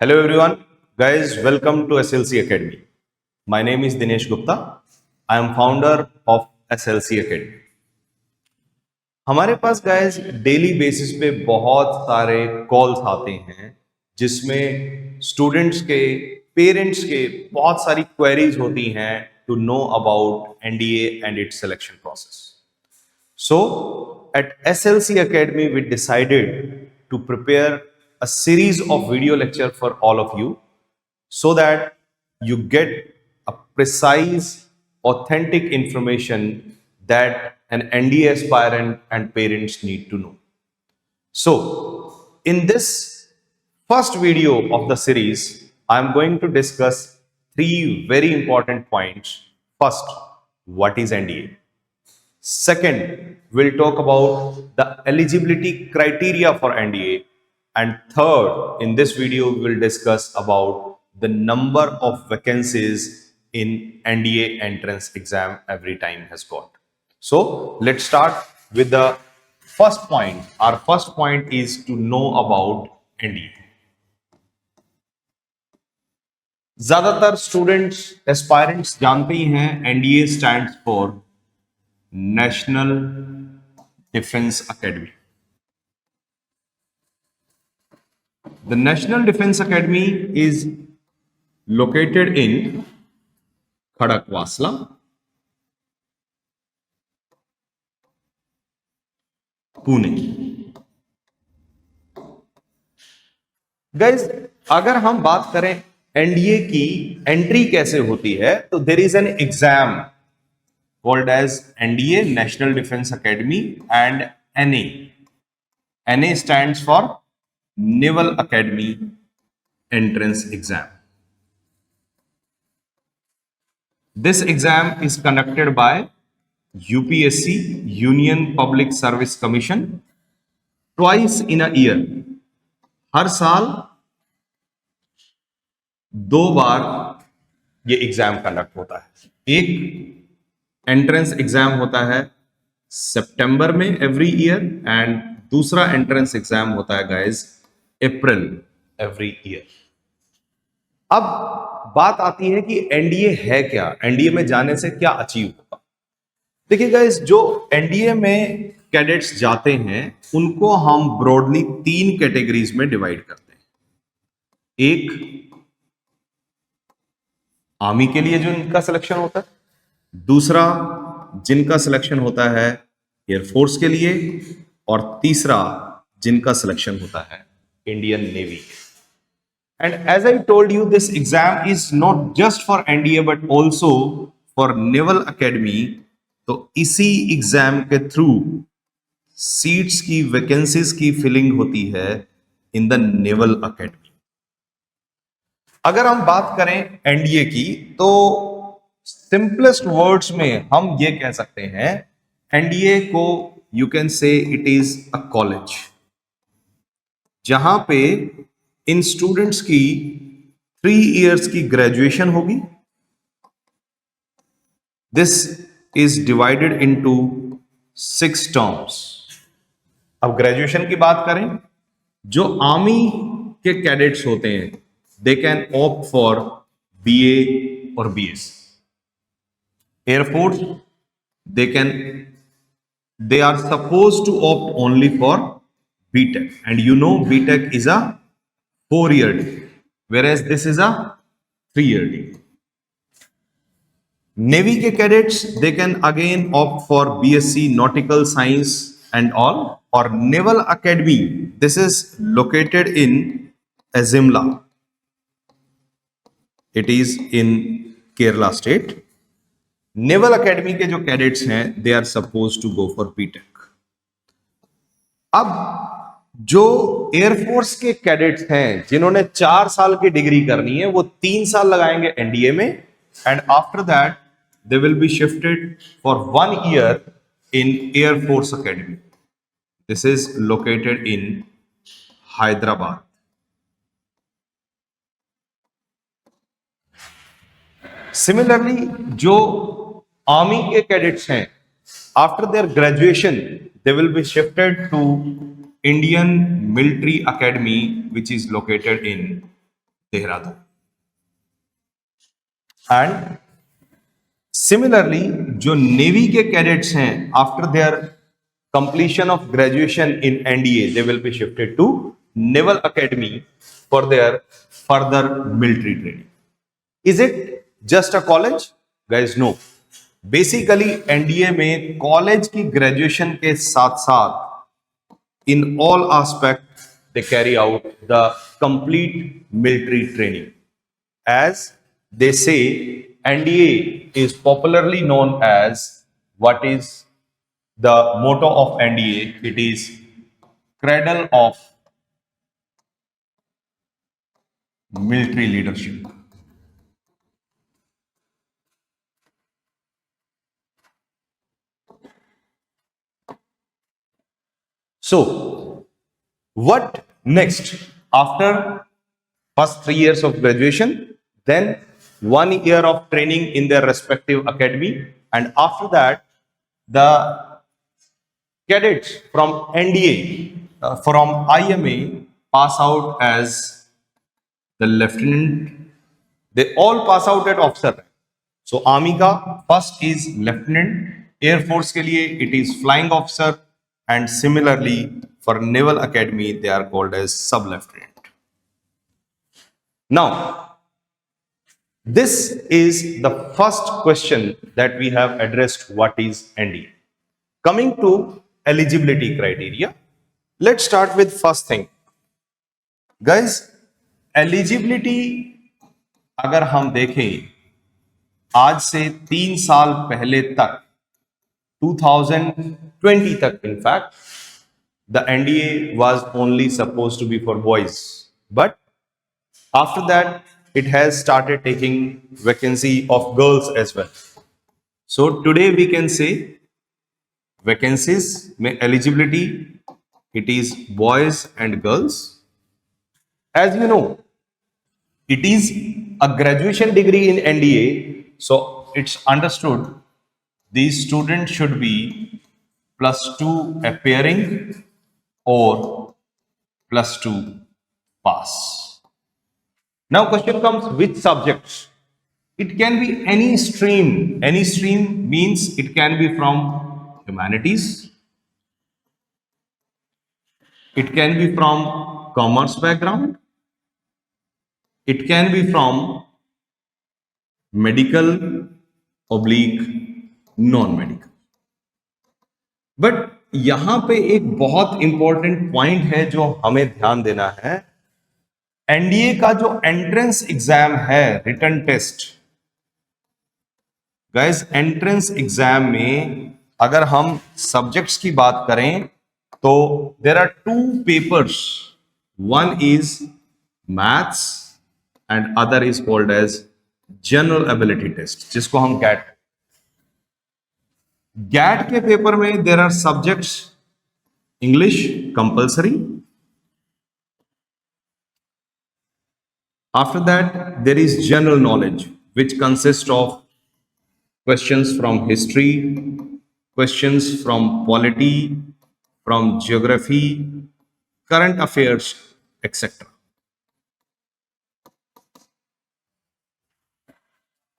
Hello everyone, guys. Welcome to SLC Academy. My name is Dinesh Gupta. I am founder of SLC Academy. हमारे पास guys daily basis पे बहुत सारे calls आते हैं जिसमें students के पेरेंट्स के बहुत सारी क्वेरीज होती हैं to know about NDA and its selection process. So, at SLC Academy, we decided to prepare a series of video lecture for all of you so that you get a precise, authentic information that an NDA aspirant and parents need to know. So, in this first video of the series, I am going to discuss three very important points. First, what is NDA? Second, we'll talk about the eligibility criteria for NDA. And third, in this video, we'll discuss about the number of vacancies in NDA entrance exam every time has got. So let's start with the first point. Our first point is to know about NDA. ज्यादातर students aspirants जानते ही हैं NDA stands for national defence academy. The National Defense Academy is located in Khadakwasla, Pune. Guys, अगर हम बात करें NDA की entry कैसे होती है तो there is an exam called as NDA National Defense Academy and NA. NA stands for Naval Academy Entrance Exam. This exam is conducted by UPSC, Union Public Service Commission, twice in a year. हर साल 2 बार ये exam conduct होता है. एक entrance exam होता है सितंबर में every year and दूसरा entrance exam होता है गाइस अप्रैल एवरी ईयर. अब बात आती है कि एनडीए है क्या, एनडीए में जाने से क्या अचीव होगा. देखिए गाइस, जो एनडीए में कैडेट्स जाते हैं उनको हम ब्रॉडली 3 कैटेगरीज में डिवाइड करते हैं. एक, आर्मी के लिए जो इनका सिलेक्शन होता है. दूसरा, जिनका सिलेक्शन होता है एयरफोर्स के लिए. और तीसरा, जिनका सिलेक्शन होता है Indian navy. And as I told you, this exam is not just for NDA but also for naval academy. तो इसी एग्जाम के थ्रू सीट्स की, वैकेंसीज की फिलिंग होती है इन द नेवल अकेडमी. अगर हम बात करें एनडीए की तो सिंपलेस्ट वर्ड्स में हम ये कह सकते हैं एनडीए को you can say it is a college जहां पे इन स्टूडेंट्स की 3 इयर्स की ग्रेजुएशन होगी. This is divided into 6 terms. अब ग्रेजुएशन की बात करें, जो आर्मी के कैडेट्स होते हैं they can opt for BA और BSc. Air Force, they are supposed to opt only for BTech, and you know BTech is a 4-year degree, whereas this is a 3-year degree. Navy के cadets, they can again opt for BSc Nautical Science and all, or Naval Academy. This is located in Azimla. It is in Kerala state. Naval academy के जो cadets हैं they are suppose to go for BTech. अब जो air force के cadets हैं जिन्होंने 4 साल की डिग्री करनी है वो 3 साल लगाएंगे एनडीए में and after that they will be shifted for 1 year in air force academy. This is located in Hyderabad. Similarly, जो आर्मी के कैडेट्स हैं after their graduation they will be shifted to Indian military academy which is located in Dehradun. And similarly जो navy के cadets हैं, after their completion of graduation in NDA, they will be shifted to Naval Academy for their further military training. Is it just a college? Guys, no. Basically, NDA में college की graduation के साथ साथ in all aspects they carry out the complete military training. As they say, NDA is popularly known as what is the motto of NDA, it is cradle of military leadership. So, what next? After first 3 years of graduation, then 1 year of training in their respective academy, and after that, the cadets from NDA, from IMA, pass out as the lieutenant. They all pass out at officer rank. So Army का first is lieutenant, Air Force के लिए it is flying officer, and similarly for Naval Academy they are called as sub lieutenant. Now, this is the first question that we have addressed. What is NDA? Coming to eligibility criteria, let's start with first thing. Guys, eligibility अगर हम देखें आज से 3 साल पहले तक, 2020 तक, in fact, the NDA was only supposed to be for boys, but after that it has started taking vacancy of girls as well. So today we can say vacancies में eligibility it is boys and girls. As you know, it is a graduation degree in NDA, so it's understood these students should be +2 appearing or +2 pass. Now question comes, which subjects? It can be any stream. Any stream means it can be from humanities, it can be from commerce background, it can be from medical oblique non-medical. But यहां पे एक बहुत important point है जो हमें ध्यान देना है। एनडीए का जो एंट्रेंस एग्जाम है, written test, guys entrance exam में अगर हम सब्जेक्ट्स की बात करें तो there are 2 papers, one is maths and other is called as general ability test, जिसको हम गैट के पेपर में there are subjects English compulsory, after that there is general knowledge which consists of questions from history, questions from polity, from geography, current affairs, etc.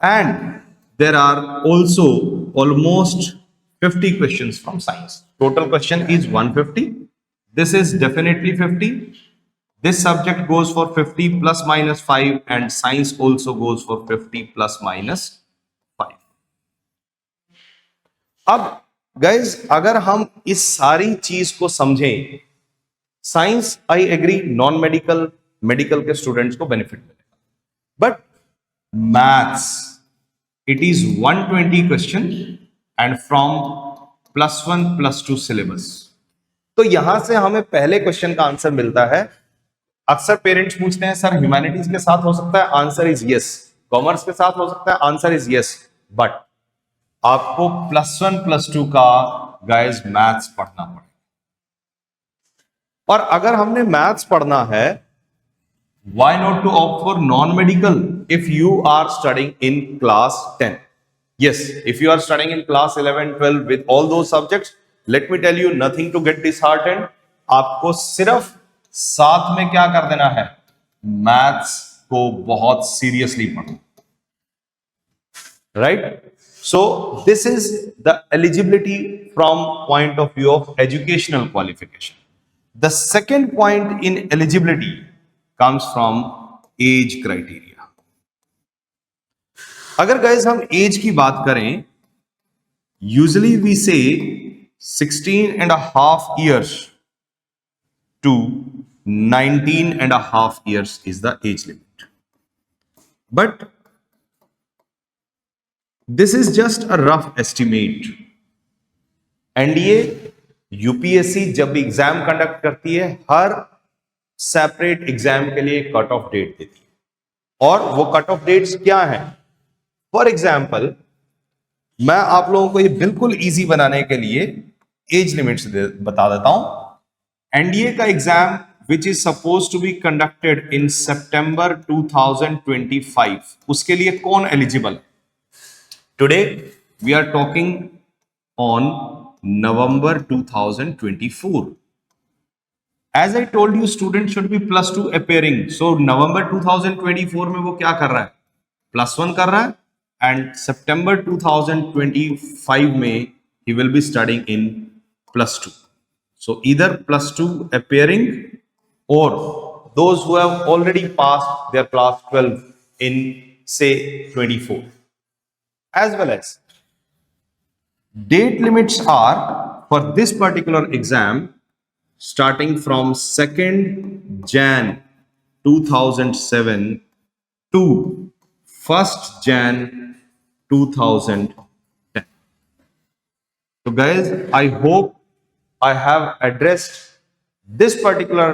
And there are also almost 50 questions from science. Total question is 150. This is definitely 50. This subject goes for 50 plus minus 5 and science also goes for 50 plus minus 5. अब guys अगर हम इस सारी चीज को समझें, science I agree non medical, medical के students को बेनिफिट मिलेगा, but maths it is 120 question and from +1 +2 syllabus. तो यहां से हमें पहले क्वेश्चन का आंसर मिलता है। अक्सर पेरेंट्स पूछते हैं सर ह्यूमैनिटीज के साथ हो सकता है, आंसर इज यस, कॉमर्स के साथ हो सकता है, आंसर इज यस, बट आपको +1 +2 का गाइस मैथ्स पढ़ना पड़ेगा। और अगर हमने मैथ्स पढ़ना है, why not to opt for non medical if you are studying in class 10? Yes, if you are studying in class 11 12 with all those subjects, let me tell you nothing to get disheartened. आपको सिर्फ साथ में क्या कर देना है, maths को बहुत सीरियसली पढ़ो, right? So this is the eligibility from point of view of educational qualification. The second point in eligibility comes from age criteria. अगर गाइज हम एज की बात करें, यूजली वी से 16.5 years to 19.5 years is the age limit. But this is just a rough estimate. NDA UPSC जब exam conduct करती है, हर separate exam के लिए कट ऑफ डेट देती है, और वो कट ऑफ डेट्स क्या है? फॉर एग्जाम्पल, मैं आप लोगों को ये बिल्कुल इजी बनाने के लिए एज लिमिट्स बता देता हूं। एनडीए का exam which is suppose to be conducted in सितंबर 2025, उसके लिए कौन एलिजिबल है? Today we are talking on November 2024. As I told you, student should be +2 appearing. So November 2024 में वो क्या कर रहा है? +1 कर रहा है, and September 2025 में he will be studying in +2. So either +2 appearing or those who have already passed their class 12 in say 24, as well as date limits are for this particular exam starting from 2nd Jan 2007 to 1st Jan 2010. So guys, I hope I have addressed this particular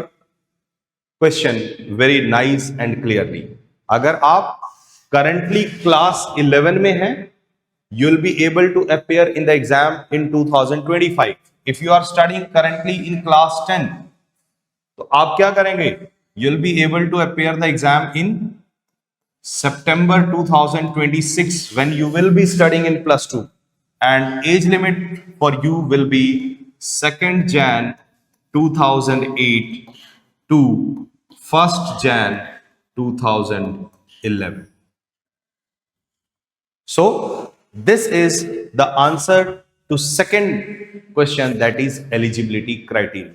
question very nice and clearly. अगर आप currently class 11 में हैं, you will be able to appear in the exam in 2025. If you are studying currently in class 10, तो आप क्या करेंगे? You will be able to appear the exam in September 2026 when you will be studying in +2, and age limit for you will be 2nd Jan 2008 to 1st Jan 2011. So this is the answer to second question, that is eligibility criteria.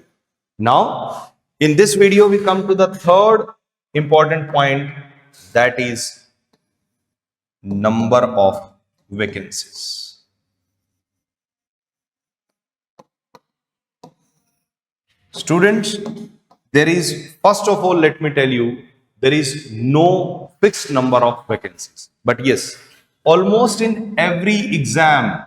Now in this video we come to the third important point, that is number of vacancies. Students, there is, first of all let me tell you, there is no fixed number of vacancies, but yes, almost in every exam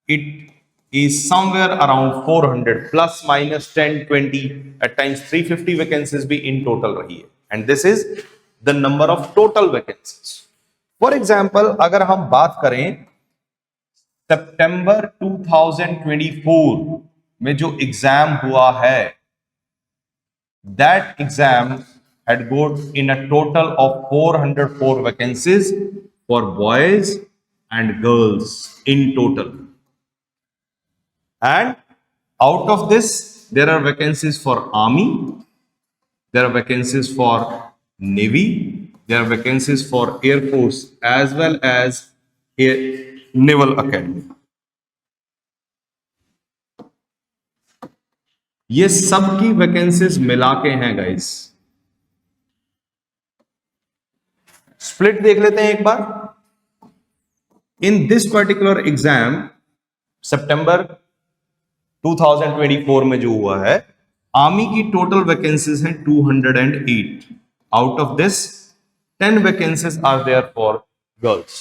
it is somewhere around 400 plus minus 10 20 at times 350 vacancies be in total rahi hai, and this is the number of total vacancies. For example, अगर हम बात करें सितंबर 2024 में जो exam हुआ है, that exam had got in a total of 404 vacancies for boys and girls in total, and out of this there are vacancies for army, there are vacancies for navy, there are vacancies for air force, as well as naval academy. ये सब की vacancies मिला के हैं guys. Split देख लेते हैं एक बार। इन दिस पर्टिकुलर एग्जाम सितंबर 2024 में जो हुआ है, आर्मी की टोटल वैकेंसीज हैं 208. Out of this 10 vacancies are there for girls.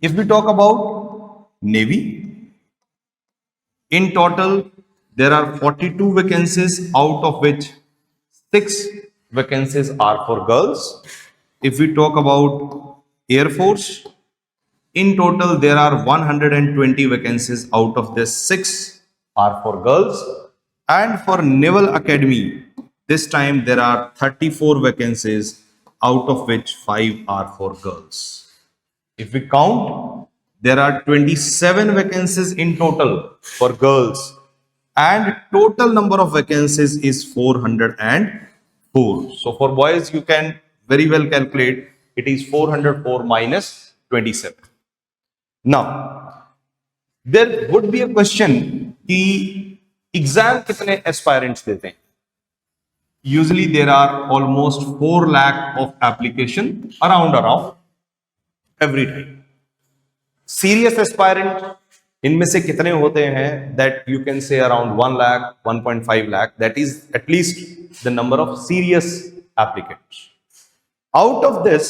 If we talk about navy, in total there are 42 vacancies, out of which 6 vacancies are for girls. If we talk about Air Force, in total there are 120 vacancies, out of this 6 are for girls. And for Naval Academy, this time there are 34 vacancies, out of which 5 are for girls. If we count, there are 27 vacancies in total for girls, and total number of vacancies is 404. So for boys you can very well calculate, it is 404 minus 27. Now, there would be a question कि exam कितने aspirants देते हैं? Usually there are almost 4 lakh of application around every time. Serious aspirant इनमें से कितने होते हैं? That you can say around 1 lakh, 1.5 lakh. That is at least the number of serious applicants. Out of this,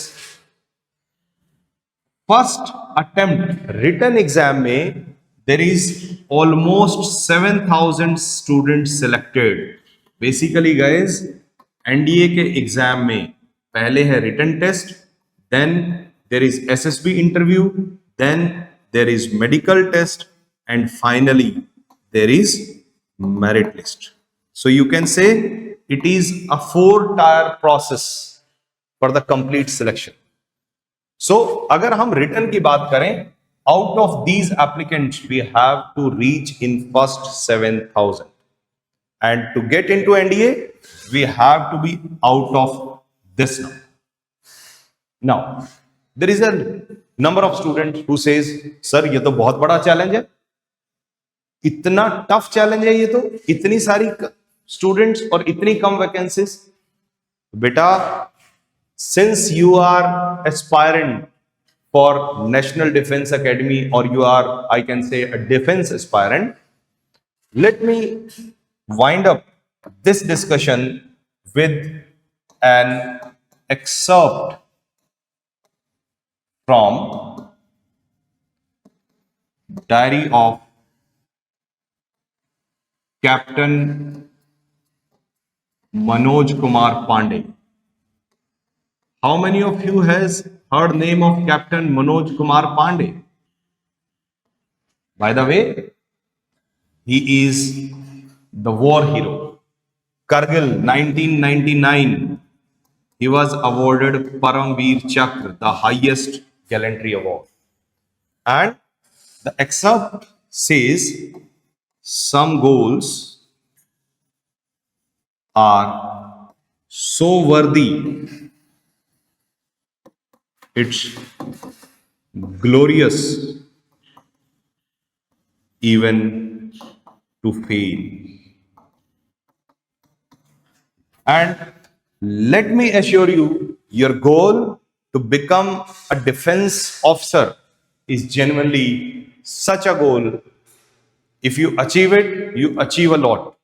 first attempt written exam में there is almost 7,000 students selected. Basically guys, NDA के exam में पहले है written test, then there is SSB interview, then there is medical test, and finally there is merit list. So you can say it is a 4-tier process for the complete selection. So अगर हम written की बात करें, out of these applicants we have to reach in first 7,000, and to get into NDA we have to be out of this number. Now there is a number of students who says, sir ये तो बहुत बड़ा challenge है, इतना tough challenge है ये तो, इतनी सारी स्टूडेंट्स और इतनी कम वैकेंसीज. बेटा, since you are aspirant for National Defense Academy, or you are, I can say, a defense aspirant, let me wind up this discussion with an excerpt from Diary of Captain Manoj Kumar Pandey. How many of you has heard name of Captain Manoj Kumar Pandey? By the way, he is the war hero. Kargil 1999, he was awarded Paramveer Chakra, the highest gallantry award. And the excerpt says some goals are so worthy, it's glorious even to fail. And let me assure you, your goal to become a defense officer is genuinely such a goal. If you achieve it, you achieve a lot.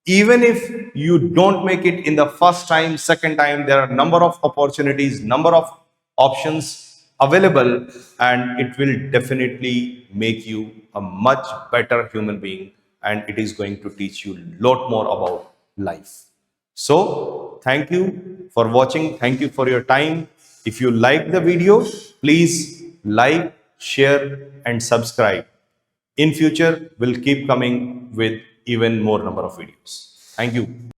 Even if you don't make it in the first time, second time, there are a number of opportunities, number of options available, and it will definitely make you a much better human being, and it is going to teach you a lot more about life. So thank you for watching. Thank you for your time. If you like the video, please like, share, and subscribe. In future, we'll keep coming with even more number of videos. Thank you.